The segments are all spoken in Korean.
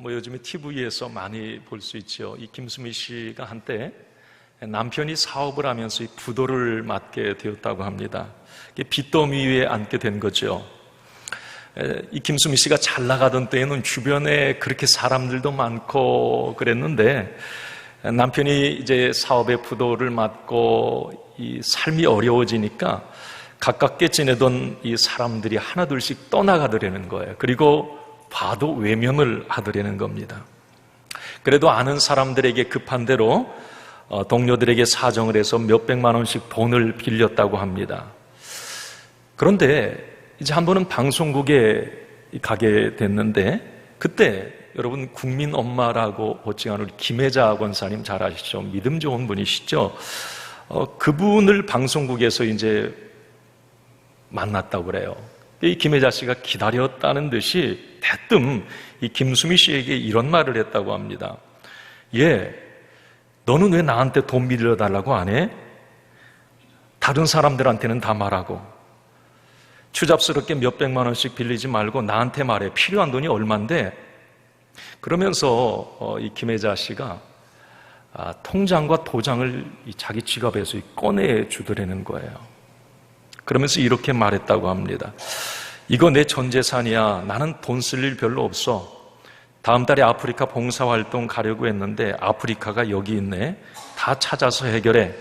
요즘에 TV에서 많이 볼 수 있죠. 이 김수미 씨가 한때 남편이 사업을 하면서 이 부도를 맞게 되었다고 합니다. 빚더미 위에 앉게 된 거죠. 이 김수미 씨가 잘 나가던 때에는 주변에 그렇게 사람들도 많고 그랬는데, 남편이 이제 사업의 부도를 맞고 이 삶이 어려워지니까 가깝게 지내던 이 사람들이 하나둘씩 떠나가더라는 거예요. 그리고 봐도 외면을 하더라는 겁니다. 그래도 아는 사람들에게 급한 대로 동료들에게 사정을 해서 몇백만 원씩 돈을 빌렸다고 합니다. 그런데 이제 한 번은 방송국에 가게 됐는데, 그때 여러분 국민 엄마라고 호칭하는 김혜자 권사님 잘 아시죠? 믿음 좋은 분이시죠? 그분을 방송국에서 이제 만났다고 그래요. 이 김혜자 씨가 기다렸다는 듯이 대뜸 이 김수미 씨에게 이런 말을 했다고 합니다. 너는 왜 나한테 돈 빌려달라고 안 해? 다른 사람들한테는 다 말하고 추잡스럽게 몇백만 원씩 빌리지 말고 나한테 말해. 필요한 돈이 얼만데? 그러면서 이 김혜자 씨가 통장과 도장을 자기 지갑에서 꺼내주더라는 거예요. 그러면서 이렇게 말했다고 합니다. 이거 내 전 재산이야. 나는 돈 쓸 일 별로 없어. 다음 달에 아프리카 봉사활동 가려고 했는데 아프리카가 여기 있네. 다 찾아서 해결해.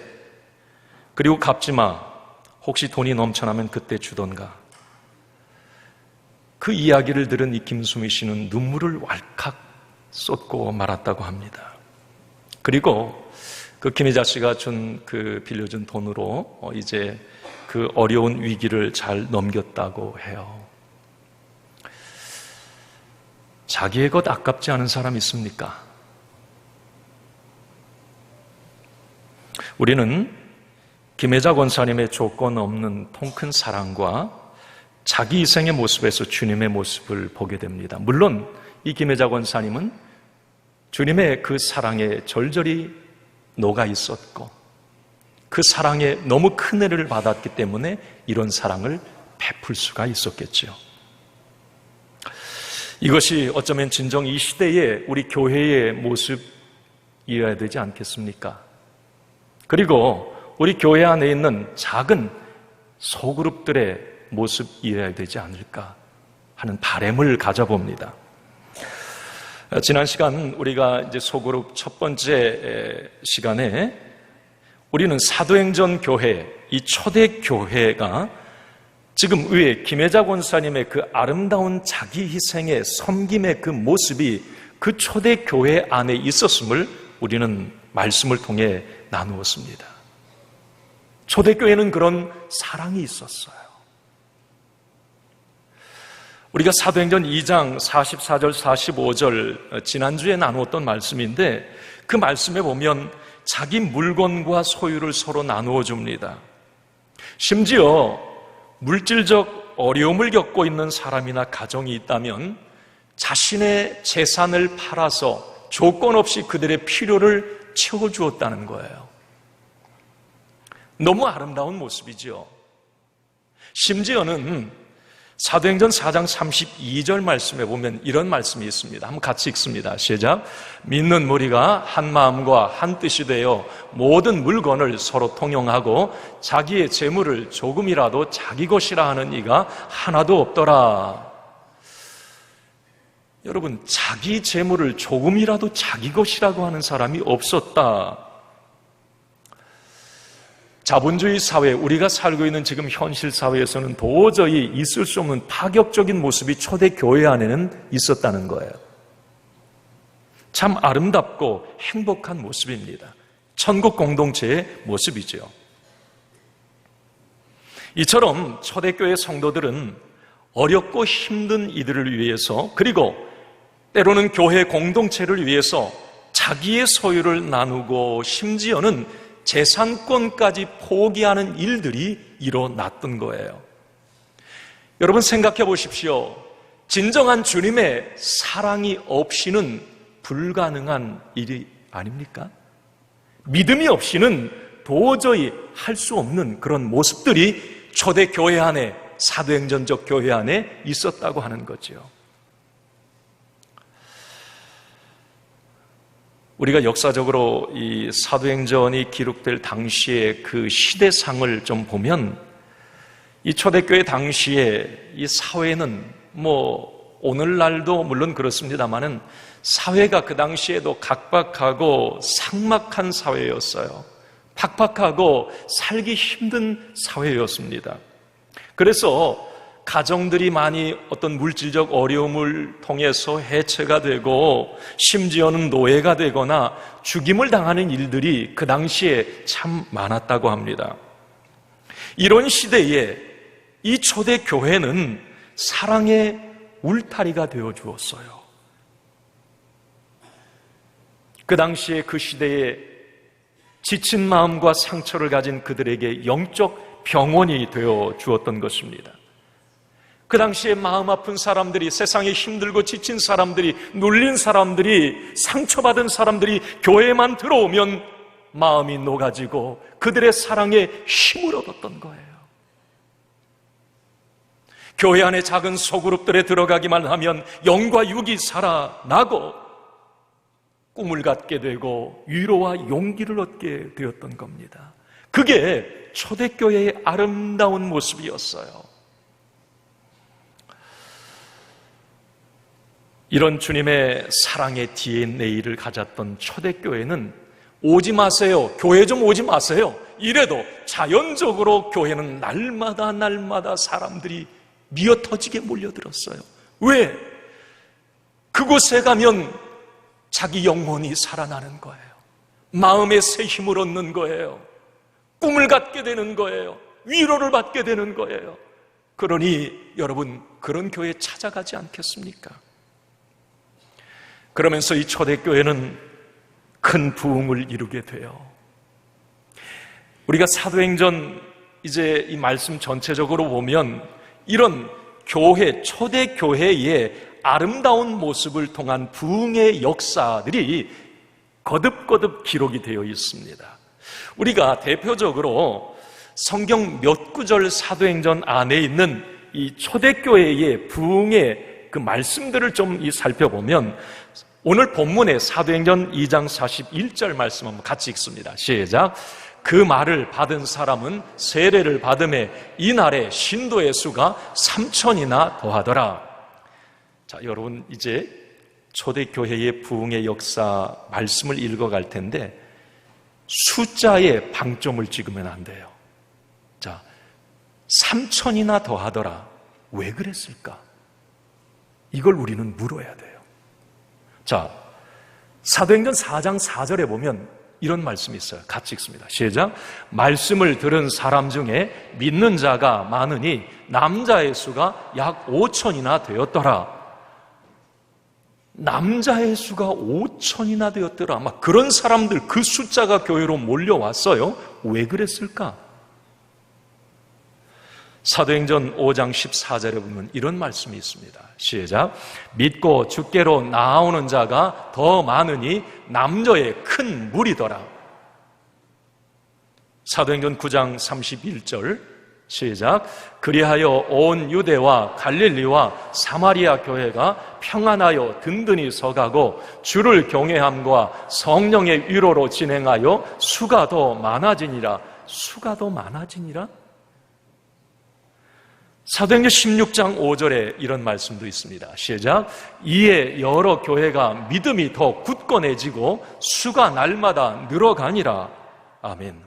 그리고 갚지 마. 혹시 돈이 넘쳐나면 그때 주던가. 그 이야기를 들은 이 김수미 씨는 눈물을 왈칵 쏟고 말았다고 합니다. 그리고 그 김혜자 씨가 빌려준 돈으로 이제 그 어려운 위기를 잘 넘겼다고 해요. 자기의 것 아깝지 않은 사람 있습니까? 우리는 김혜자 권사님의 조건 없는 통큰 사랑과 자기 희생의 모습에서 주님의 모습을 보게 됩니다. 물론 이 김혜자 권사님은 주님의 그 사랑에 절절히 녹아 있었고 그 사랑에 너무 큰 은혜를 받았기 때문에 이런 사랑을 베풀 수가 있었겠죠. 이것이 어쩌면 진정 이 시대의 우리 교회의 모습이어야 되지 않겠습니까? 그리고 우리 교회 안에 있는 작은 소그룹들의 모습이어야 되지 않을까 하는 바람을 가져봅니다. 지난 시간 우리가 이제 소그룹 첫 번째 시간에 우리는 사도행전 교회, 이 초대 교회가 지금 위에 김혜자 권사님의 그 아름다운 자기 희생의 섬김의 그 모습이 그 초대 교회 안에 있었음을 우리는 말씀을 통해 나누었습니다. 초대교회는 그런 사랑이 있었어요. 우리가 사도행전 2장 44절 45절 지난주에 나누었던 말씀인데 그 말씀에 보면 자기 물건과 소유를 서로 나누어 줍니다. 심지어 물질적 어려움을 겪고 있는 사람이나 가정이 있다면 자신의 재산을 팔아서 조건 없이 그들의 필요를 채워주었다는 거예요. 너무 아름다운 모습이죠. 심지어는 사도행전 4장 32절 말씀에 보면 이런 말씀이 있습니다. 한번 같이 읽습니다. 시작. 믿는 무리가 한 마음과 한 뜻이 되어 모든 물건을 서로 통용하고 자기의 재물을 조금이라도 자기 것이라 하는 이가 하나도 없더라. 여러분, 자기 재물을 조금이라도 자기 것이라고 하는 사람이 없었다. 자본주의 사회, 우리가 살고 있는 지금 현실 사회에서는 도저히 있을 수 없는 파격적인 모습이 초대 교회 안에는 있었다는 거예요. 참 아름답고 행복한 모습입니다. 천국 공동체의 모습이죠. 이처럼 초대교회 성도들은 어렵고 힘든 이들을 위해서, 그리고 때로는 교회 공동체를 위해서 자기의 소유를 나누고 심지어는 재산권까지 포기하는 일들이 일어났던 거예요. 여러분 생각해 보십시오. 진정한 주님의 사랑이 없이는 불가능한 일이 아닙니까? 믿음이 없이는 도저히 할 수 없는 그런 모습들이 초대 교회 안에, 사도행전적 교회 안에 있었다고 하는 거죠. 우리가 역사적으로 이 사도행전이 기록될 당시의 그 시대상을 좀 보면 이 초대교회 당시에 이 사회는 오늘날도 물론 그렇습니다만은 사회가 그 당시에도 각박하고 삭막한 사회였어요. 팍팍하고 살기 힘든 사회였습니다. 그래서 가정들이 많이 어떤 물질적 어려움을 통해서 해체가 되고 심지어는 노예가 되거나 죽임을 당하는 일들이 그 당시에 참 많았다고 합니다. 이런 시대에 이 초대교회는 사랑의 울타리가 되어 주었어요. 그 당시에 그 시대에 지친 마음과 상처를 가진 그들에게 영적 병원이 되어 주었던 것입니다. 그 당시에 마음 아픈 사람들이, 세상에 힘들고 지친 사람들이, 눌린 사람들이, 상처받은 사람들이 교회만 들어오면 마음이 녹아지고 그들의 사랑에 힘을 얻었던 거예요. 교회 안에 작은 소그룹들에 들어가기만 하면 영과 육이 살아나고 꿈을 갖게 되고 위로와 용기를 얻게 되었던 겁니다. 그게 초대교회의 아름다운 모습이었어요. 이런 주님의 사랑의 DNA를 가졌던 초대교회는 오지 마세요, 교회 좀 오지 마세요, 이래도 자연적으로 교회는 날마다 사람들이 미어터지게 몰려들었어요. 왜? 그곳에 가면 자기 영혼이 살아나는 거예요. 마음에 새 힘을 얻는 거예요. 꿈을 갖게 되는 거예요. 위로를 받게 되는 거예요. 그러니 여러분, 그런 교회 찾아가지 않겠습니까? 그러면서 이 초대교회는 큰 부흥을 이루게 돼요. 우리가 사도행전 이제 이 말씀 전체적으로 보면 이런 교회, 초대교회의 아름다운 모습을 통한 부흥의 역사들이 거듭거듭 기록이 되어 있습니다. 우리가 대표적으로 성경 몇 구절 사도행전 안에 있는 이 초대교회의 부흥의 그 말씀들을 좀 살펴보면 오늘 본문의 사도행전 2장 41절 말씀 한번 같이 읽습니다. 시작. 그 말을 받은 사람은 세례를 받음에 이날에 신도의 수가 3,000이나 더하더라. 자, 여러분 이제 초대교회의 부흥의 역사 말씀을 읽어갈 텐데 숫자에 방점을 찍으면 안 돼요. 자, 3,000이나 더하더라. 왜 그랬을까? 이걸 우리는 물어야 돼요. 자, 사도행전 4장 4절에 보면 이런 말씀이 있어요. 같이 읽습니다. 시작. 말씀을 들은 사람 중에 믿는 자가 많으니 남자의 수가 약 5,000이나 되었더라. 남자의 수가 5,000이나 되었더라. 아마 그런 사람들, 그 숫자가 교회로 몰려왔어요. 왜 그랬을까? 사도행전 5장 14절에 보면 이런 말씀이 있습니다. 시작. 믿고 주께로 나아오는 자가 더 많으니 남녀의 큰 무리더라. 사도행전 9장 31절 시작. 그리하여 온 유대와 갈릴리와 사마리아 교회가 평안하여 든든히 서가고 주를 경외함과 성령의 위로로 진행하여 수가 더 많아지니라. 수가 더 많아지니라? 사도행전 16장 5절에 이런 말씀도 있습니다. 시작. 이에 여러 교회가 믿음이 더 굳건해지고 수가 날마다 늘어가니라. 아멘.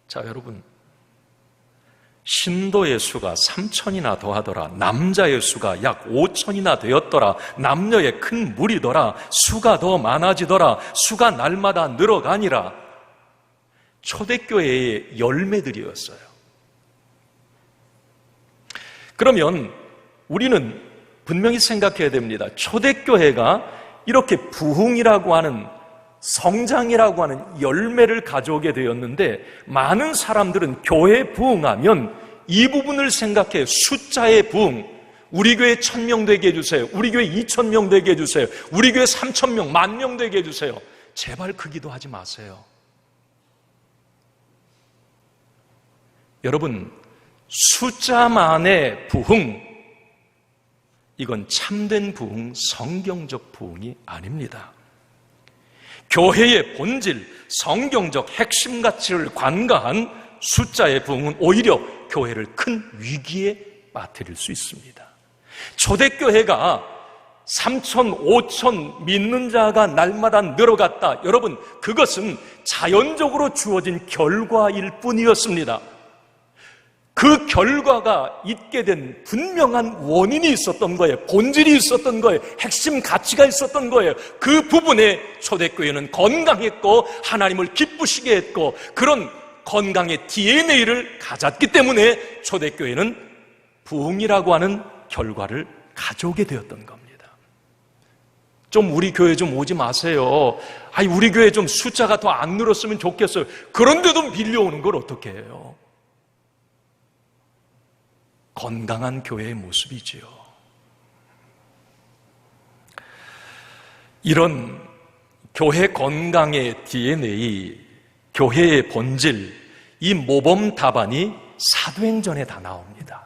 자, 여러분, 신도의 수가 3,000이나 더하더라. 남자의 수가 약 5,000이나 되었더라. 남녀의 큰 무리더라. 수가 더 많아지더라. 수가 날마다 늘어가니라. 초대교회의 열매들이었어요. 그러면 우리는 분명히 생각해야 됩니다. 초대교회가 이렇게 부흥이라고 하는, 성장이라고 하는 열매를 가져오게 되었는데 많은 사람들은 교회 부흥하면 이 부분을 생각해. 숫자의 부흥. 우리 교회 1,000명 되게 해주세요. 우리 교회 2,000명 되게 해주세요. 우리 교회 3,000명, 10,000명 되게 해주세요. 제발 그 기도하지 마세요. 여러분, 숫자만의 부흥, 이건 참된 부흥, 성경적 부흥이 아닙니다. 교회의 본질, 성경적 핵심 가치를 관가한 숫자의 부흥은 오히려 교회를 큰 위기에 빠뜨릴 수 있습니다. 초대교회가 3천, 5천 믿는 자가 날마다 늘어갔다. 여러분, 그것은 자연적으로 주어진 결과일 뿐이었습니다. 그 결과가 있게 된 분명한 원인이 있었던 거예요. 본질이 있었던 거예요. 핵심 가치가 있었던 거예요. 그 부분에 초대교회는 건강했고 하나님을 기쁘시게 했고 그런 건강의 DNA를 가졌기 때문에 초대교회는 부흥이라고 하는 결과를 가져오게 되었던 겁니다. 좀 우리 교회 좀 오지 마세요. 아니, 우리 교회 좀 숫자가 더 안 늘었으면 좋겠어요. 그런데도 밀려오는 걸 어떻게 해요? 건강한 교회의 모습이지요. 이런 교회 건강의 DNA, 교회의 본질, 이 모범 답안이 사도행전에 다 나옵니다.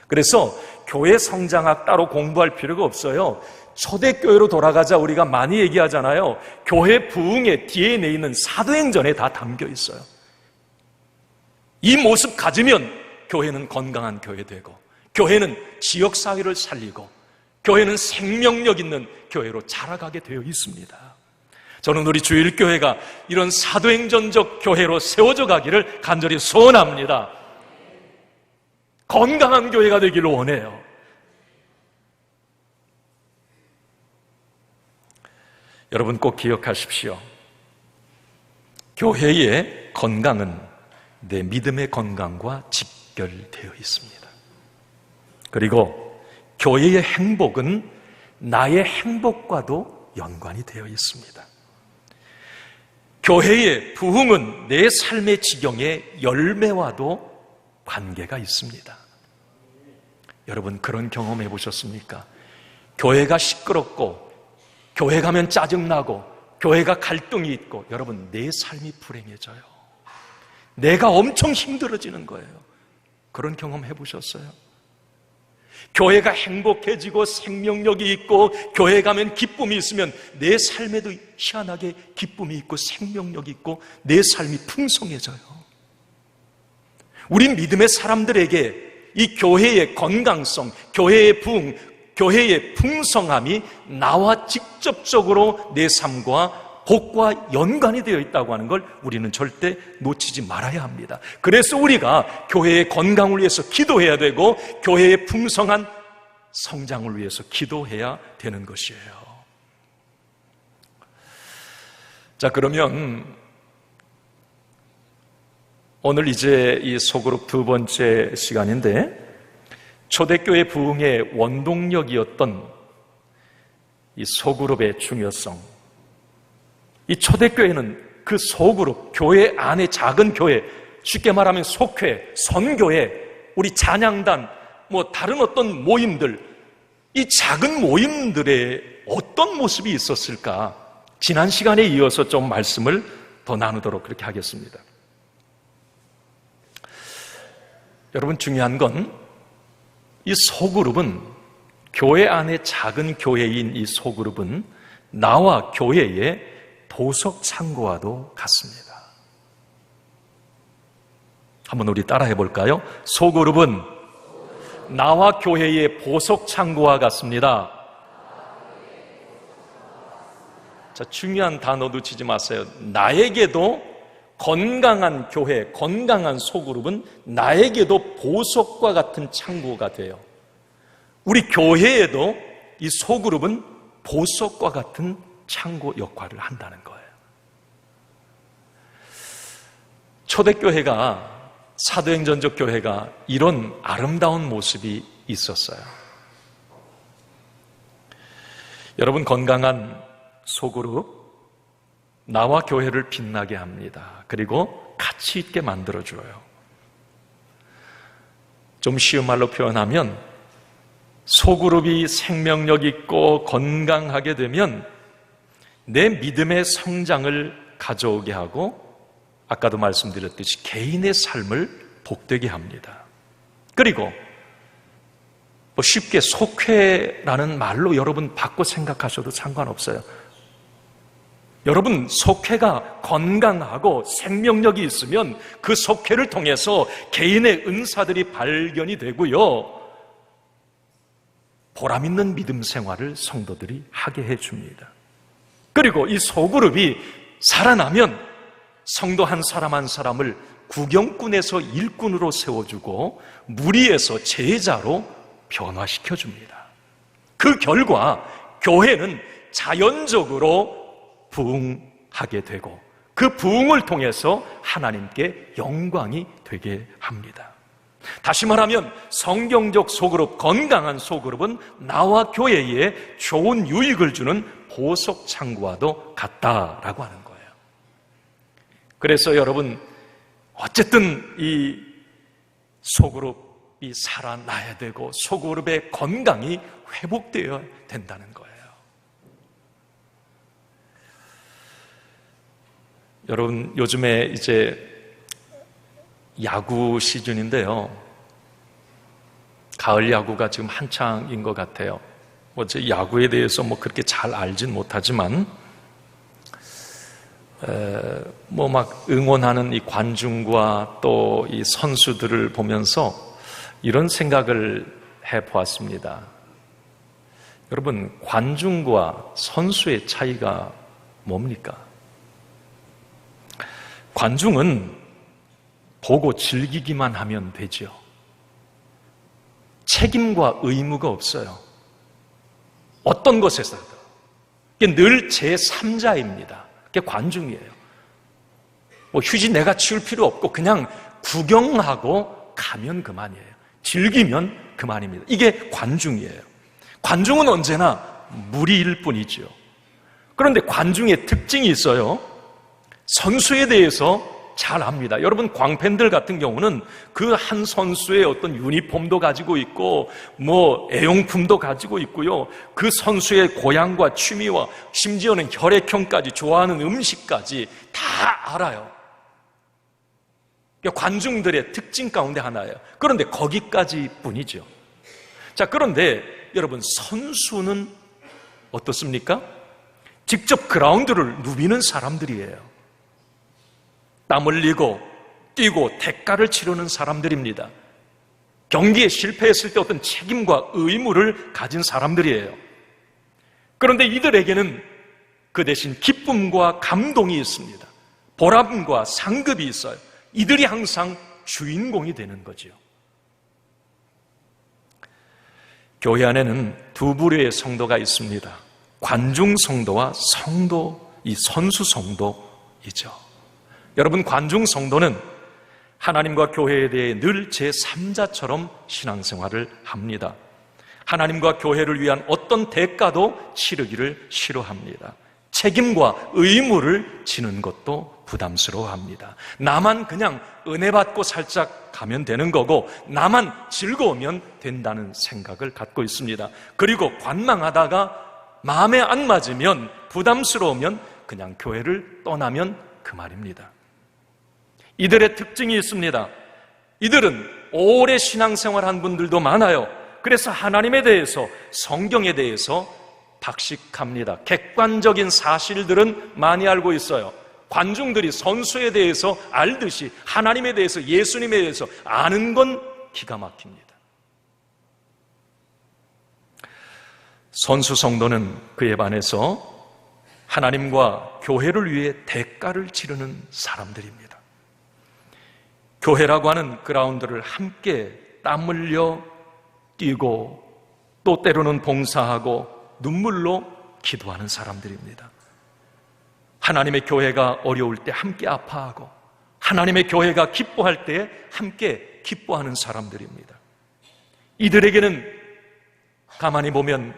그래서 교회 성장학 따로 공부할 필요가 없어요. 초대교회로 돌아가자 우리가 많이 얘기하잖아요. 교회 부흥의 DNA는 사도행전에 다 담겨 있어요. 이 모습 가지면 교회는 건강한 교회 되고, 교회는 지역사회를 살리고, 교회는 생명력 있는 교회로 자라가게 되어 있습니다. 저는 우리 주일교회가 이런 사도행전적 교회로 세워져 가기를 간절히 소원합니다. 건강한 교회가 되기를 원해요. 여러분 꼭 기억하십시오. 교회의 건강은 내 믿음의 건강과 직결되어 있습니다. 그리고 교회의 행복은 나의 행복과도 연관이 되어 있습니다. 교회의 부흥은 내 삶의 지경의 열매와도 관계가 있습니다. 여러분 그런 경험 해보셨습니까? 교회가 시끄럽고 교회 가면 짜증나고 교회가 갈등이 있고 여러분 내 삶이 불행해져요. 내가 엄청 힘들어지는 거예요. 그런 경험 해보셨어요? 교회가 행복해지고 생명력이 있고 교회 가면 기쁨이 있으면 내 삶에도 희한하게 기쁨이 있고 생명력이 있고 내 삶이 풍성해져요. 우리 믿음의 사람들에게 이 교회의 건강성, 교회의 부흥, 교회의 풍성함이 나와 직접적으로 내 삶과 복과 연관이 되어 있다고 하는 걸 우리는 절대 놓치지 말아야 합니다. 그래서 우리가 교회의 건강을 위해서 기도해야 되고 교회의 풍성한 성장을 위해서 기도해야 되는 것이에요. 자, 그러면 오늘 이제 이 소그룹 두 번째 시간인데 초대교회 부흥의 원동력이었던 이 소그룹의 중요성, 이 초대교회는 그 소그룹, 교회 안에 작은 교회, 쉽게 말하면 속회, 선교회, 우리 찬양단, 다른 어떤 모임들, 이 작은 모임들의 어떤 모습이 있었을까? 지난 시간에 이어서 좀 말씀을 더 나누도록 그렇게 하겠습니다. 여러분 중요한 건 이 소그룹은 교회 안에 작은 교회인 이 소그룹은 나와 교회의 보석 창고와도 같습니다. 한번 우리 따라해 볼까요? 소그룹은 나와 교회의 보석 창고와 같습니다. 자, 중요한 단어 놓치지 마세요. 나에게도 건강한 교회, 건강한 소그룹은 나에게도 보석과 같은 창고가 돼요. 우리 교회에도 이 소그룹은 보석과 같은 창고 역할을 한다는 거예요. 초대교회가, 사도행전적 교회가 이런 아름다운 모습이 있었어요. 여러분, 건강한 소그룹, 나와 교회를 빛나게 합니다. 그리고 가치 있게 만들어줘요. 좀 쉬운 말로 표현하면 소그룹이 생명력 있고 건강하게 되면 내 믿음의 성장을 가져오게 하고 아까도 말씀드렸듯이 개인의 삶을 복되게 합니다. 그리고 쉽게 속회라는 말로 여러분 바꿔 생각하셔도 상관없어요. 여러분, 속회가 건강하고 생명력이 있으면 그 속회를 통해서 개인의 은사들이 발견이 되고요, 보람 있는 믿음 생활을 성도들이 하게 해줍니다. 그리고 이 소그룹이 살아나면 성도 한 사람 한 사람을 구경꾼에서 일꾼으로 세워주고 무리에서 제자로 변화시켜줍니다. 그 결과 교회는 자연적으로 부흥하게 되고 그 부흥을 통해서 하나님께 영광이 되게 합니다. 다시 말하면 성경적 소그룹, 건강한 소그룹은 나와 교회에 좋은 유익을 주는 보석 창고와도 같다라고 하는 거예요. 그래서 여러분, 어쨌든 이 소그룹이 살아나야 되고 소그룹의 건강이 회복되어야 된다는 거예요. 여러분, 요즘에 이제 야구 시즌인데요, 가을 야구가 지금 한창인 것 같아요. 어제 야구에 대해서 그렇게 잘 알진 못하지만 막 응원하는 이 관중과 또 이 선수들을 보면서 이런 생각을 해보았습니다. 여러분, 관중과 선수의 차이가 뭡니까? 관중은 보고 즐기기만 하면 되죠. 책임과 의무가 없어요. 어떤 것에서도. 늘 제3자입니다. 그게 관중이에요. 휴지 내가 치울 필요 없고 그냥 구경하고 가면 그만이에요. 즐기면 그만입니다. 이게 관중이에요. 관중은 언제나 무리일 뿐이죠. 그런데 관중의 특징이 있어요. 선수에 대해서 잘 압니다. 여러분, 광팬들 같은 경우는 그 한 선수의 어떤 유니폼도 가지고 있고 애용품도 가지고 있고요, 그 선수의 고향과 취미와 심지어는 혈액형까지, 좋아하는 음식까지 다 알아요. 관중들의 특징 가운데 하나예요. 그런데 거기까지 뿐이죠. 자, 그런데 여러분, 선수는 어떻습니까? 직접 그라운드를 누비는 사람들이에요. 땀 흘리고 뛰고 대가를 치르는 사람들입니다. 경기에 실패했을 때 어떤 책임과 의무를 가진 사람들이에요. 그런데 이들에게는 그 대신 기쁨과 감동이 있습니다. 보람과 상급이 있어요. 이들이 항상 주인공이 되는 거죠. 교회 안에는 두 부류의 성도가 있습니다. 관중 성도와 이 선수 성도이죠. 여러분, 관중 성도는 하나님과 교회에 대해 늘 제3자처럼 신앙생활을 합니다. 하나님과 교회를 위한 어떤 대가도 치르기를 싫어합니다. 책임과 의무를 지는 것도 부담스러워합니다. 나만 그냥 은혜 받고 살짝 가면 되는 거고 나만 즐거우면 된다는 생각을 갖고 있습니다. 그리고 관망하다가 마음에 안 맞으면, 부담스러우면 그냥 교회를 떠나면 그만입니다. 이들의 특징이 있습니다. 이들은 오래 신앙생활한 분들도 많아요. 그래서 하나님에 대해서, 성경에 대해서 박식합니다. 객관적인 사실들은 많이 알고 있어요. 관중들이 선수에 대해서 알듯이 하나님에 대해서, 예수님에 대해서 아는 건 기가 막힙니다. 선수 성도는 그에 반해서 하나님과 교회를 위해 대가를 치르는 사람들입니다. 교회라고 하는 그라운드를 함께 땀 흘려 뛰고 또 때로는 봉사하고 눈물로 기도하는 사람들입니다. 하나님의 교회가 어려울 때 함께 아파하고 하나님의 교회가 기뻐할 때 함께 기뻐하는 사람들입니다. 이들에게는 가만히 보면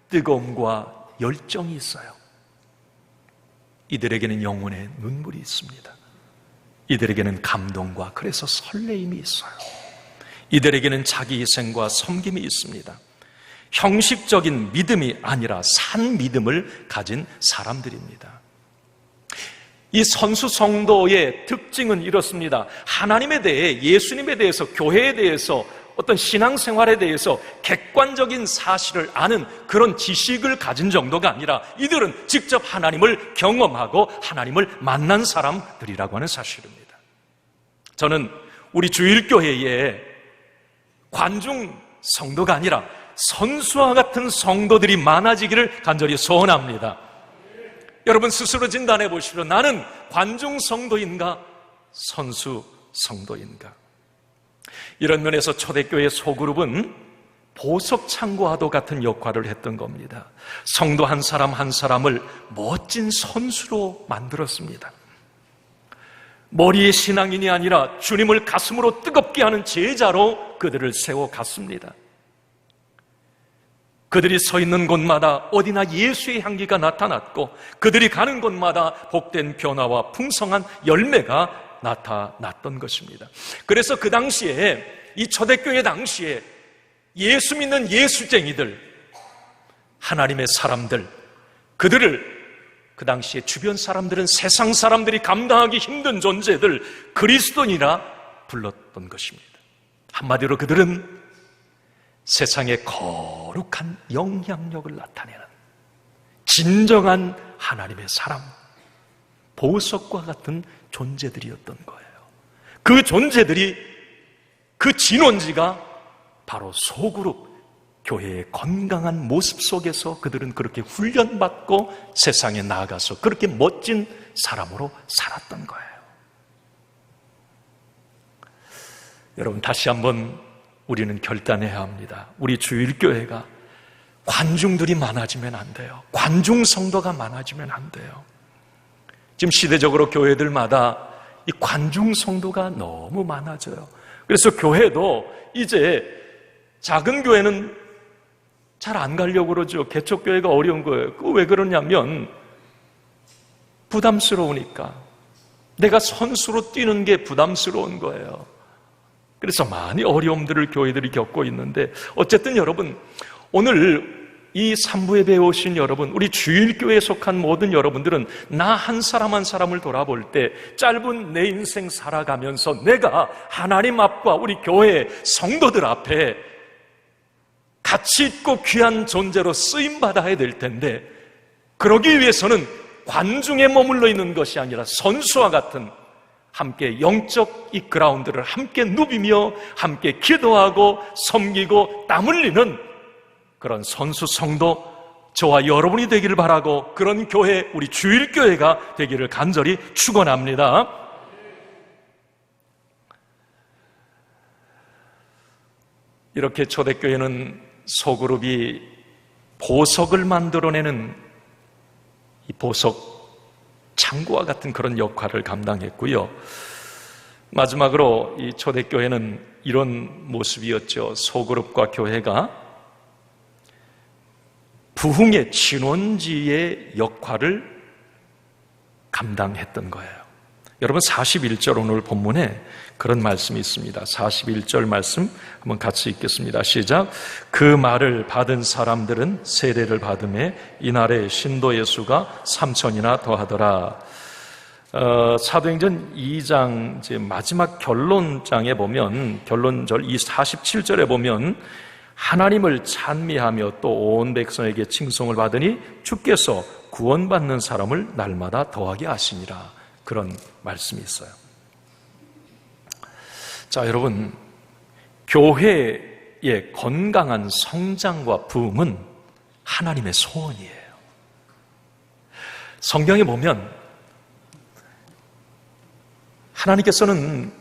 뜨거움과 열정이 있어요. 이들에게는 영혼의 눈물이 있습니다. 이들에게는 감동과 그래서 설레임이 있어요. 이들에게는 자기 희생과 섬김이 있습니다. 형식적인 믿음이 아니라 산 믿음을 가진 사람들입니다. 이 선수 성도의 특징은 이렇습니다. 하나님에 대해, 예수님에 대해서, 교회에 대해서 어떤 신앙생활에 대해서 객관적인 사실을 아는 그런 지식을 가진 정도가 아니라 이들은 직접 하나님을 경험하고 하나님을 만난 사람들이라고 하는 사실입니다. 저는 우리 주일교회에 관중 성도가 아니라 선수와 같은 성도들이 많아지기를 간절히 소원합니다. 여러분 스스로 진단해 보시오. 나는 관중 성도인가 선수 성도인가? 이런 면에서 초대교회 소그룹은 보석 창고와도 같은 역할을 했던 겁니다. 성도 한 사람 한 사람을 멋진 선수로 만들었습니다. 머리의 신앙인이 아니라 주님을 가슴으로 뜨겁게 하는 제자로 그들을 세워갔습니다. 그들이 서 있는 곳마다 어디나 예수의 향기가 나타났고 그들이 가는 곳마다 복된 변화와 풍성한 열매가 나타났던 것입니다. 그래서 그 당시에 이 초대교회 당시에 예수 믿는 예수쟁이들, 하나님의 사람들, 그들을 그 당시에 주변 사람들은 세상 사람들이 감당하기 힘든 존재들, 그리스도인이라 불렀던 것입니다. 한마디로 그들은 세상의 거룩한 영향력을 나타내는 진정한 하나님의 사람, 보석과 같은 존재들이었던 거예요. 그 존재들이, 그 진원지가 바로 소그룹 교회의 건강한 모습 속에서 그들은 그렇게 훈련받고 세상에 나아가서 그렇게 멋진 사람으로 살았던 거예요. 여러분 다시 한번 우리는 결단해야 합니다. 우리 주일교회가 관중들이 많아지면 안 돼요. 관중 성도가 많아지면 안 돼요. 지금 시대적으로 교회들마다 이 관중 성도가 너무 많아져요. 그래서 교회도 이제 작은 교회는 잘 안 가려고 그러죠. 개척교회가 어려운 거예요. 왜 그러냐면 부담스러우니까. 내가 선수로 뛰는 게 부담스러운 거예요. 그래서 많이 어려움들을 교회들이 겪고 있는데 어쨌든 여러분 오늘 이 3부에 배우신 여러분, 우리 주일교회에 속한 모든 여러분들은 나 한 사람 한 사람을 돌아볼 때 짧은 내 인생 살아가면서 내가 하나님 앞과 우리 교회 성도들 앞에 가치 있고 귀한 존재로 쓰임받아야 될 텐데 그러기 위해서는 관중에 머물러 있는 것이 아니라 선수와 같은 함께 영적 이 그라운드를 함께 누비며 함께 기도하고 섬기고 땀 흘리는 그런 선수 성도 저와 여러분이 되기를 바라고 그런 교회, 우리 주일교회가 되기를 간절히 축원합니다. 이렇게 초대교회는 소그룹이 보석을 만들어내는 이 보석 창고와 같은 그런 역할을 감당했고요. 마지막으로 이 초대교회는 이런 모습이었죠. 소그룹과 교회가 부흥의 진원지의 역할을 감당했던 거예요. 여러분 41절 오늘 본문에 그런 말씀이 있습니다. 41절 말씀 한번 같이 읽겠습니다. 시작. 그 말을 받은 사람들은 세례를 받음에 이날에 신도의 수가 3,000이나 더하더라. 사도행전 2장 이제 마지막 결론장에 보면 결론절 47절에 보면 하나님을 찬미하며 또 온 백성에게 칭송을 받으니 주께서 구원받는 사람을 날마다 더하게 하시니라. 그런 말씀이 있어요. 자, 여러분, 교회의 건강한 성장과 부흥은 하나님의 소원이에요. 성경에 보면 하나님께서는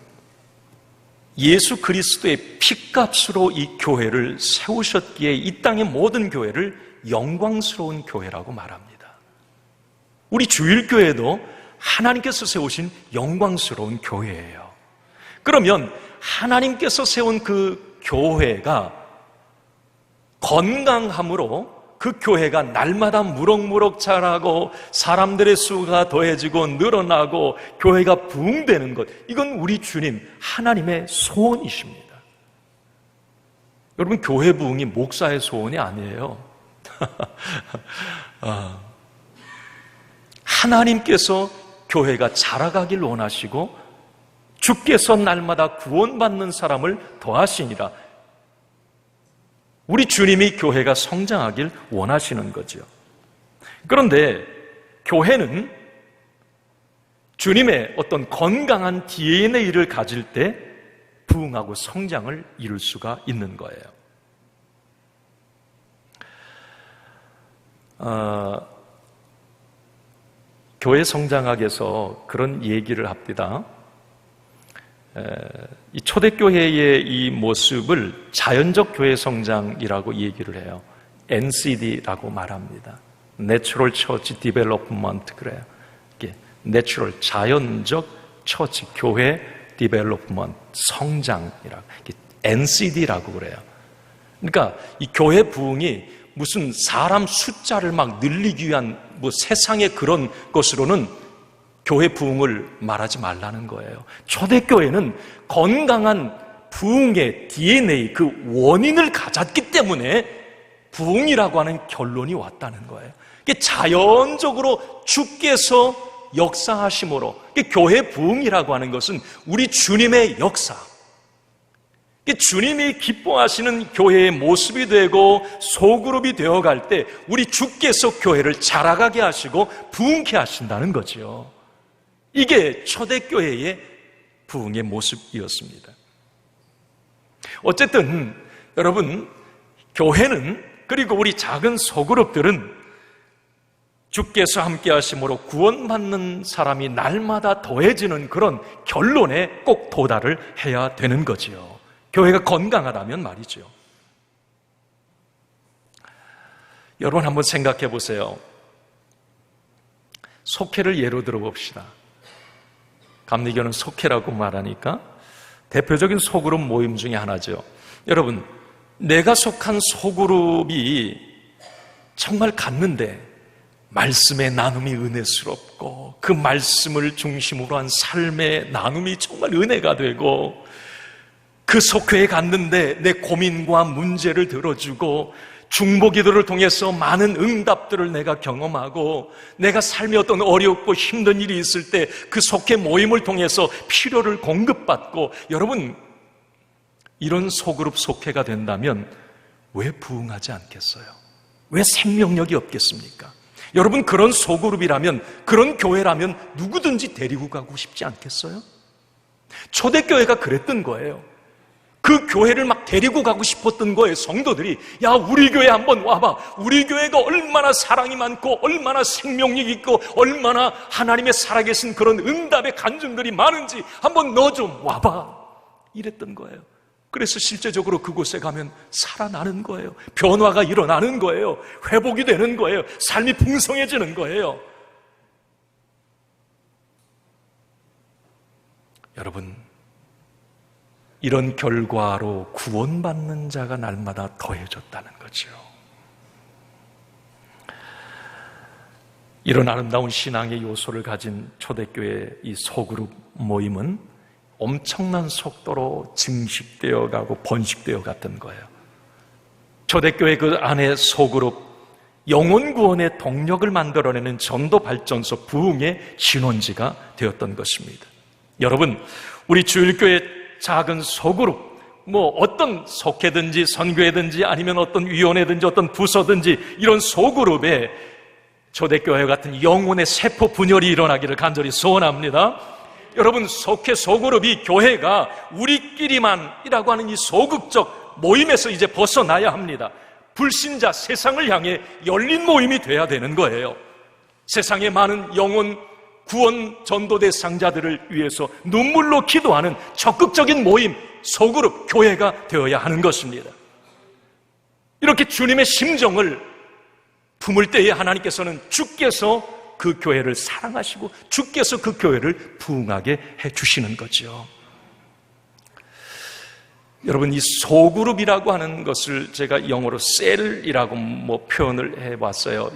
예수 그리스도의 피값으로 이 교회를 세우셨기에 이 땅의 모든 교회를 영광스러운 교회라고 말합니다. 우리 주일교회도 하나님께서 세우신 영광스러운 교회예요. 그러면 하나님께서 세운 그 교회가 건강함으로 그 교회가 날마다 무럭무럭 자라고 사람들의 수가 더해지고 늘어나고 교회가 부흥되는 것, 이건 우리 주님 하나님의 소원이십니다. 여러분, 교회 부흥이 목사의 소원이 아니에요. 하나님께서 교회가 자라가길 원하시고 주께서 날마다 구원받는 사람을 더하시니라. 우리 주님이 교회가 성장하길 원하시는 거죠. 그런데 교회는 주님의 어떤 건강한 DNA를 가질 때 부흥하고 성장을 이룰 수가 있는 거예요. 교회 성장학에서 그런 얘기를 합니다. 이 초대교회의 이 모습을 자연적 교회 성장이라고 얘기를 해요. NCD라고 말합니다. Natural Church Development 그래요. Natural, 자연적 처치, 교회 Development, 성장이라고, NCD라고 그래요. 그러니까 이 교회 부흥이 무슨 사람 숫자를 막 늘리기 위한 뭐 세상의 그런 것으로는 교회 부흥을 말하지 말라는 거예요. 초대교회는 건강한 부흥의 DNA, 그 원인을 가졌기 때문에 부흥이라고 하는 결론이 왔다는 거예요. 이게 자연적으로 주께서 역사하심으로, 교회 부흥이라고 하는 것은 우리 주님의 역사, 주님이 기뻐하시는 교회의 모습이 되고 소그룹이 되어갈 때 우리 주께서 교회를 자라가게 하시고 부흥케 하신다는 거죠. 이게 초대교회의 부흥의 모습이었습니다. 어쨌든 여러분, 교회는, 그리고 우리 작은 소그룹들은 주께서 함께 하심으로 구원받는 사람이 날마다 더해지는 그런 결론에 꼭 도달을 해야 되는 거지요. 교회가 건강하다면 말이죠. 여러분 한번 생각해 보세요. 속회를 예로 들어봅시다. 감리교는 속회라고 말하니까 대표적인 소그룹 모임 중에 하나죠. 여러분, 내가 속한 소그룹이 정말 갔는데 말씀의 나눔이 은혜스럽고 그 말씀을 중심으로 한 삶의 나눔이 정말 은혜가 되고 그 속회에 갔는데 내 고민과 문제를 들어주고 중보기도를 통해서 많은 응답들을 내가 경험하고 내가 삶에 어떤 어렵고 힘든 일이 있을 때 그 속회 모임을 통해서 필요를 공급받고, 여러분 이런 소그룹 속회가 된다면 왜 부흥하지 않겠어요? 왜 생명력이 없겠습니까? 여러분 그런 소그룹이라면, 그런 교회라면 누구든지 데리고 가고 싶지 않겠어요? 초대교회가 그랬던 거예요. 그 교회를 막 데리고 가고 싶었던 거예요. 성도들이, 야 우리 교회 한번 와봐. 우리 교회가 얼마나 사랑이 많고 얼마나 생명力있고 얼마나 하나님의 살아계신 그런 응답의 간증들이 많은지 한번 너 좀 와봐. 이랬던 거예요. 그래서 실제적으로 그곳에 가면 살아나는 거예요. 변화가 일어나는 거예요. 회복이 되는 거예요. 삶이 풍성해지는 거예요. 여러분, 이런 결과로 구원받는 자가 날마다 더해졌다는 거죠. 이런 아름다운 신앙의 요소를 가진 초대교회의 이 소그룹 모임은 엄청난 속도로 증식되어 가고 번식되어 갔던 거예요. 초대교회 그 안에 소그룹, 영혼 구원의 동력을 만들어내는 전도 발전소, 부흥의 신원지가 되었던 것입니다. 여러분, 우리 주일교회 작은 소그룹, 뭐 어떤 속회든지 선교회든지 아니면 어떤 위원회든지 어떤 부서든지 이런 소그룹에 초대교회 같은 영혼의 세포 분열이 일어나기를 간절히 소원합니다. 여러분, 속회 소그룹이, 교회가 우리끼리만이라고 하는 이 소극적 모임에서 이제 벗어나야 합니다. 불신자 세상을 향해 열린 모임이 돼야 되는 거예요. 세상의 많은 영혼 구원 전도 대상자들을 위해서 눈물로 기도하는 적극적인 모임, 소그룹, 교회가 되어야 하는 것입니다. 이렇게 주님의 심정을 품을 때에 하나님께서는 주께서 그 교회를 사랑하시고 주께서 그 교회를 부흥하게 해주시는 거죠. 여러분, 이 소그룹이라고 하는 것을 제가 영어로 셀이라고 표현을 해봤어요.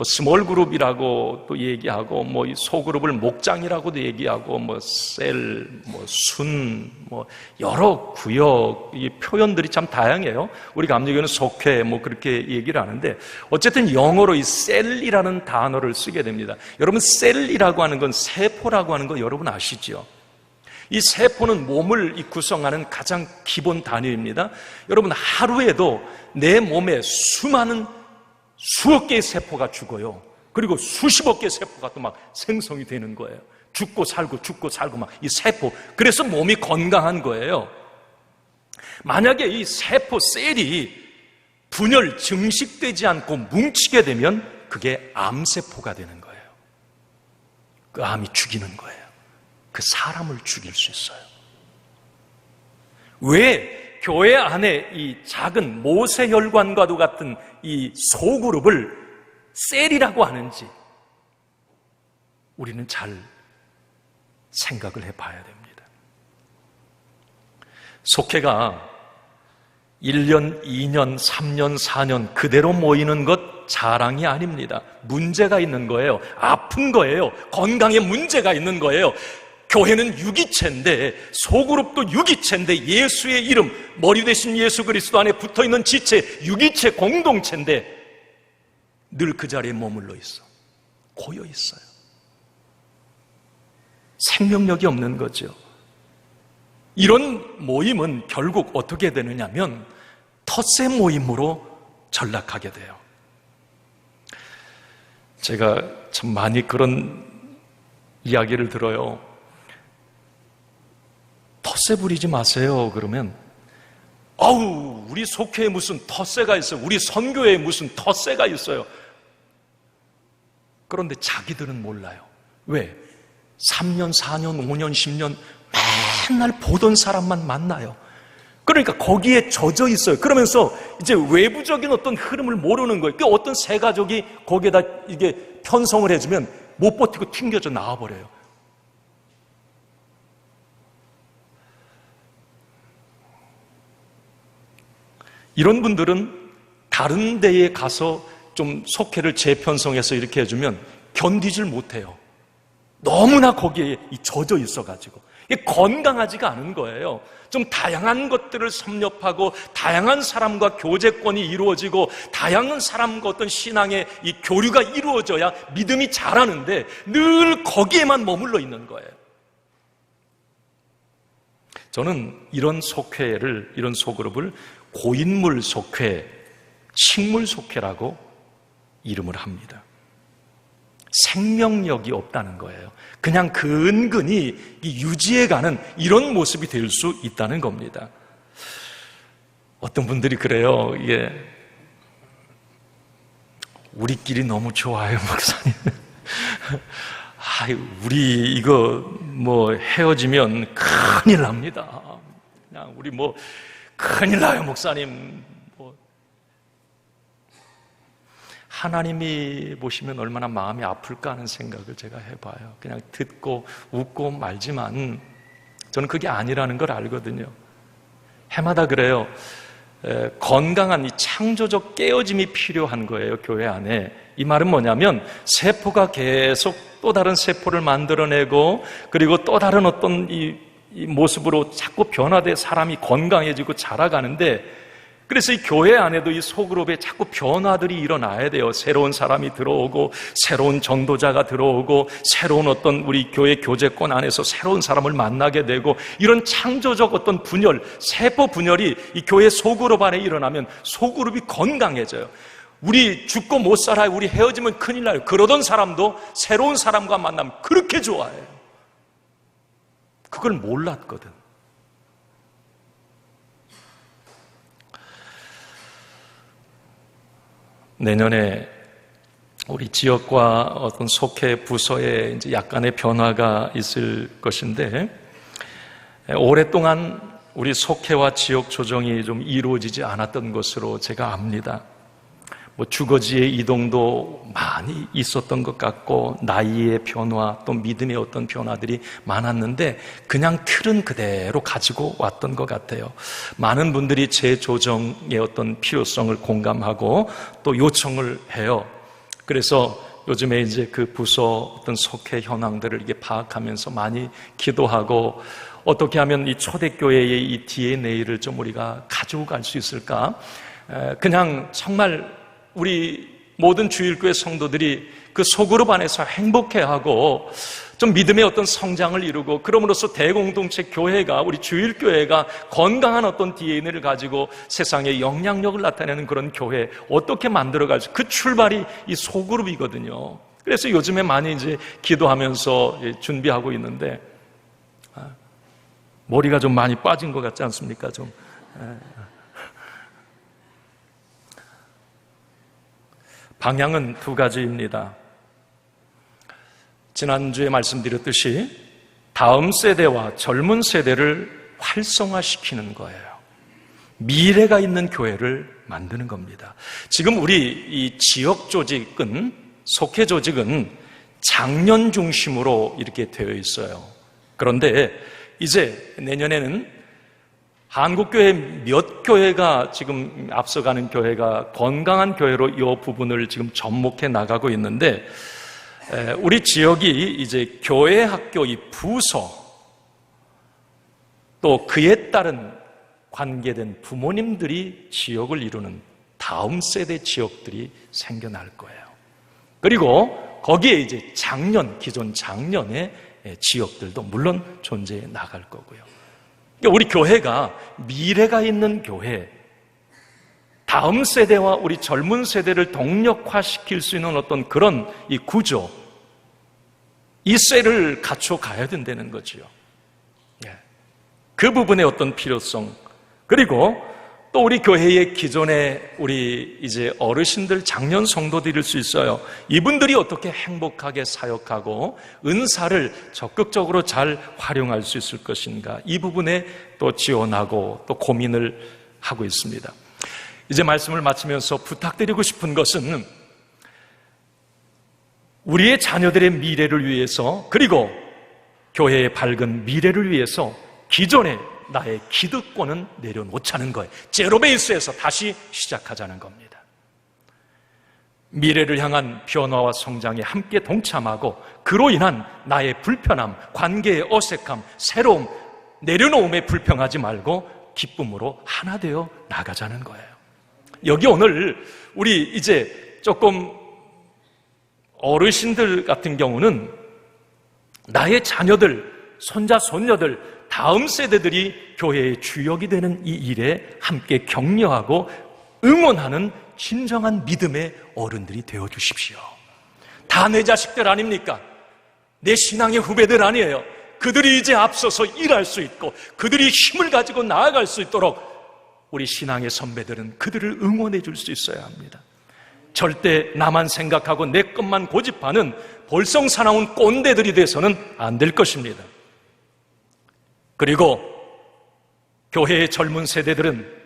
스몰 그룹이라고 또 얘기하고, 이 소그룹을 목장이라고도 얘기하고, 셀, 순, 여러 구역, 이 표현들이 참 다양해요. 우리 감리교는 속회, 그렇게 얘기를 하는데, 어쨌든 영어로 이 셀이라는 단어를 쓰게 됩니다. 여러분, 셀이라고 하는 건 세포라고 하는 거 여러분 아시죠? 이 세포는 몸을 구성하는 가장 기본 단위입니다. 여러분, 하루에도 내 몸에 수많은 수억 개의 세포가 죽어요. 그리고 수십억 개의 세포가 또 막 생성이 되는 거예요. 죽고 살고 막 이 세포. 그래서 몸이 건강한 거예요. 만약에 이 세포 셀이 분열, 증식되지 않고 뭉치게 되면 그게 암세포가 되는 거예요. 그 암이 죽이는 거예요. 그 사람을 죽일 수 있어요. 왜 교회 안에 이 작은 모세혈관과도 같은 이 소그룹을 셀이라고 하는지 우리는 잘 생각을 해봐야 됩니다. 속회가 1년, 2년, 3년, 4년 그대로 모이는 것 자랑이 아닙니다. 문제가 있는 거예요. 아픈 거예요. 건강에 문제가 있는 거예요. 교회는 유기체인데, 소그룹도 유기체인데, 예수의 이름, 머리 대신 예수 그리스도 안에 붙어있는 지체, 유기체 공동체인데 늘 그 자리에 머물러 있어. 고여 있어요. 생명력이 없는 거죠. 이런 모임은 결국 어떻게 되느냐면 텃세 모임으로 전락하게 돼요. 제가 참 많이 그런 이야기를 들어요. 텃세 부리지 마세요. 그러면 아우, 우리 속회에 무슨 텃세가 있어요. 우리 선교회에 무슨 텃세가 있어요. 그런데 자기들은 몰라요. 왜? 3년, 4년, 5년, 10년 맨날 보던 사람만 만나요. 그러니까 거기에 젖어 있어요. 그러면서 이제 외부적인 어떤 흐름을 모르는 거예요. 그 어떤 새 가족이 거기에다 이게 편성을 해주면 못 버티고 튕겨져 나와버려요. 이런 분들은 다른 데에 가서 좀 속회를 재편성해서 이렇게 해주면 견디질 못해요. 너무나 거기에 젖어 있어가지고 이게 건강하지가 않은 거예요. 좀 다양한 것들을 섭렵하고 다양한 사람과 교제권이 이루어지고 다양한 사람과 어떤 신앙의 이 교류가 이루어져야 믿음이 자라는데 늘 거기에만 머물러 있는 거예요. 저는 이런 속회를, 이런 소그룹을 고인물 속회, 식물 속회라고 이름을 합니다. 생명력이 없다는 거예요. 그냥 근근히 유지해가는 이런 모습이 될 수 있다는 겁니다. 어떤 분들이 그래요. 이게 우리끼리 너무 좋아요, 목사님. 우리 이거 뭐 헤어지면 큰일 납니다. 그냥 우리 뭐 큰일 나요, 목사님. 하나님이 보시면 얼마나 마음이 아플까 하는 생각을 제가 해봐요. 그냥 듣고 웃고 말지만 저는 그게 아니라는 걸 알거든요. 해마다 그래요. 건강한 이 창조적 깨어짐이 필요한 거예요, 교회 안에. 이 말은 뭐냐면 세포가 계속 또 다른 세포를 만들어내고 그리고 또 다른 어떤 이 모습으로 자꾸 변화돼 사람이 건강해지고 자라가는데, 그래서 이 교회 안에도 이 소그룹에 자꾸 변화들이 일어나야 돼요. 새로운 사람이 들어오고 새로운 전도자가 들어오고 새로운 어떤 우리 교회 교제권 안에서 새로운 사람을 만나게 되고, 이런 창조적 어떤 분열, 세포 분열이 이 교회 소그룹 안에 일어나면 소그룹이 건강해져요. 우리 죽고 못 살아요, 우리 헤어지면 큰일 나요, 그러던 사람도 새로운 사람과 만나면 그렇게 좋아해요. 그걸 몰랐거든. 내년에 우리 지역과 어떤 속회 부서에 이제 약간의 변화가 있을 것인데, 오랫동안 우리 속회와 지역 조정이 좀 이루어지지 않았던 것으로 제가 압니다. 뭐 주거지의 이동도 많이 있었던 것 같고 나이의 변화 또 믿음의 어떤 변화들이 많았는데 그냥 틀은 그대로 가지고 왔던 것 같아요. 많은 분들이 재조정의 어떤 필요성을 공감하고 또 요청을 해요. 그래서 요즘에 이제 그 부서 어떤 속회 현황들을 이게 파악하면서 많이 기도하고, 어떻게 하면 이 초대교회의 이 DNA를 좀 우리가 가지고 갈 수 있을까? 그냥 정말 우리 모든 주일교회 성도들이 그 소그룹 안에서 행복해하고 좀 믿음의 어떤 성장을 이루고, 그럼으로써 대공동체 교회가, 우리 주일교회가 건강한 어떤 DNA를 가지고 세상에 영향력을 나타내는 그런 교회 어떻게 만들어갈지, 그 출발이 이 소그룹이거든요. 그래서 요즘에 많이 이제 기도하면서 준비하고 있는데, 머리가 좀 많이 빠진 것 같지 않습니까? 좀. 방향은 두 가지입니다. 지난주에 말씀드렸듯이 다음 세대와 젊은 세대를 활성화시키는 거예요. 미래가 있는 교회를 만드는 겁니다. 지금 우리 이 지역 조직은, 속회 조직은 장년 중심으로 이렇게 되어 있어요. 그런데 이제 내년에는 한국교회 몇 교회가, 지금 앞서가는 교회가 건강한 교회로 이 부분을 지금 접목해 나가고 있는데, 우리 지역이 이제 교회 학교 이 부서, 또 그에 따른 관계된 부모님들이 지역을 이루는 다음 세대 지역들이 생겨날 거예요. 그리고 거기에 이제 기존 장년의 지역들도 물론 존재해 나갈 거고요. 그러니까 우리 교회가 미래가 있는 교회, 다음 세대와 우리 젊은 세대를 동력화시킬 수 있는 어떤 그런 이 구조, 이 쇠를 갖춰 가야 된다는 거지요. 그 부분의 어떤 필요성, 그리고 또 우리 교회의 기존의 우리 이제 어르신들, 장년 성도들일 수 있어요. 이분들이 어떻게 행복하게 사역하고 은사를 적극적으로 잘 활용할 수 있을 것인가, 이 부분에 또 지원하고 또 고민을 하고 있습니다. 이제 말씀을 마치면서 부탁드리고 싶은 것은, 우리의 자녀들의 미래를 위해서, 그리고 교회의 밝은 미래를 위해서 기존의 나의 기득권은 내려놓자는 거예요. 제로베이스에서 다시 시작하자는 겁니다. 미래를 향한 변화와 성장에 함께 동참하고, 그로 인한 나의 불편함, 관계의 어색함, 새로움, 내려놓음에 불평하지 말고 기쁨으로 하나 되어 나가자는 거예요. 여기 오늘 우리 이제 조금 어르신들 같은 경우는 나의 자녀들, 손자, 손녀들, 다음 세대들이 교회의 주역이 되는 이 일에 함께 격려하고 응원하는 진정한 믿음의 어른들이 되어주십시오. 다 내 자식들 아닙니까? 내 신앙의 후배들 아니에요. 그들이 이제 앞서서 일할 수 있고 그들이 힘을 가지고 나아갈 수 있도록 우리 신앙의 선배들은 그들을 응원해 줄 수 있어야 합니다. 절대 나만 생각하고 내 것만 고집하는 볼썽사나운 꼰대들이 돼서는 안 될 것입니다. 그리고 교회의 젊은 세대들은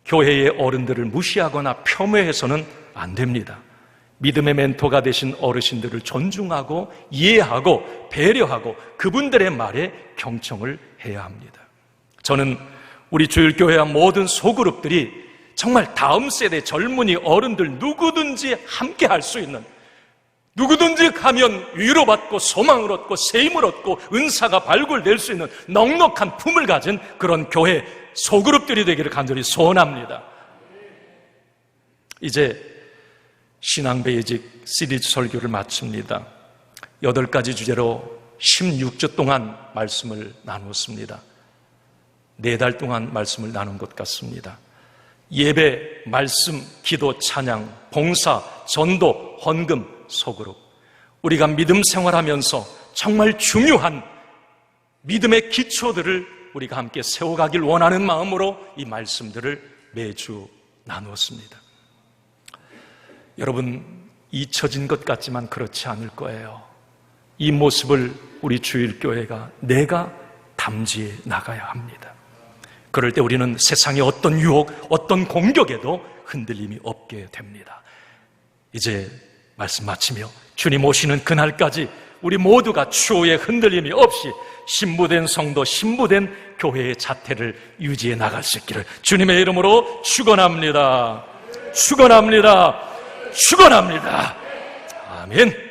교회의 어른들을 무시하거나 폄훼해서는 안 됩니다. 믿음의 멘토가 되신 어르신들을 존중하고 이해하고 배려하고 그분들의 말에 경청을 해야 합니다. 저는 우리 주일교회와 모든 소그룹들이 정말 다음 세대 젊은이 어른들 누구든지 함께 할 수 있는, 누구든지 가면 위로받고 소망을 얻고 세임을 얻고 은사가 발굴될 수 있는 넉넉한 품을 가진 그런 교회 소그룹들이 되기를 간절히 소원합니다. 이제 신앙 베이직 시리즈 설교를 마칩니다. 8가지 주제로 16주 동안 말씀을 나누었습니다. 4달 동안 말씀을 나눈 것 같습니다. 예배, 말씀, 기도, 찬양, 봉사, 전도, 헌금, 소그룹, 우리가 믿음 생활하면서 정말 중요한 믿음의 기초들을 우리가 함께 세워가길 원하는 마음으로 이 말씀들을 매주 나누었습니다. 여러분, 잊혀진 것 같지만 그렇지 않을 거예요. 이 모습을 우리 주일교회가 내가 담지해 나가야 합니다. 그럴 때 우리는 세상의 어떤 유혹, 어떤 공격에도 흔들림이 없게 됩니다. 이제 말씀 마치며 주님 오시는 그날까지 우리 모두가 추호의 흔들림이 없이 신부된 성도, 신부된 교회의 자태를 유지해 나갈 수 있기를 주님의 이름으로 축원합니다. 축원합니다. 축원합니다. 아멘.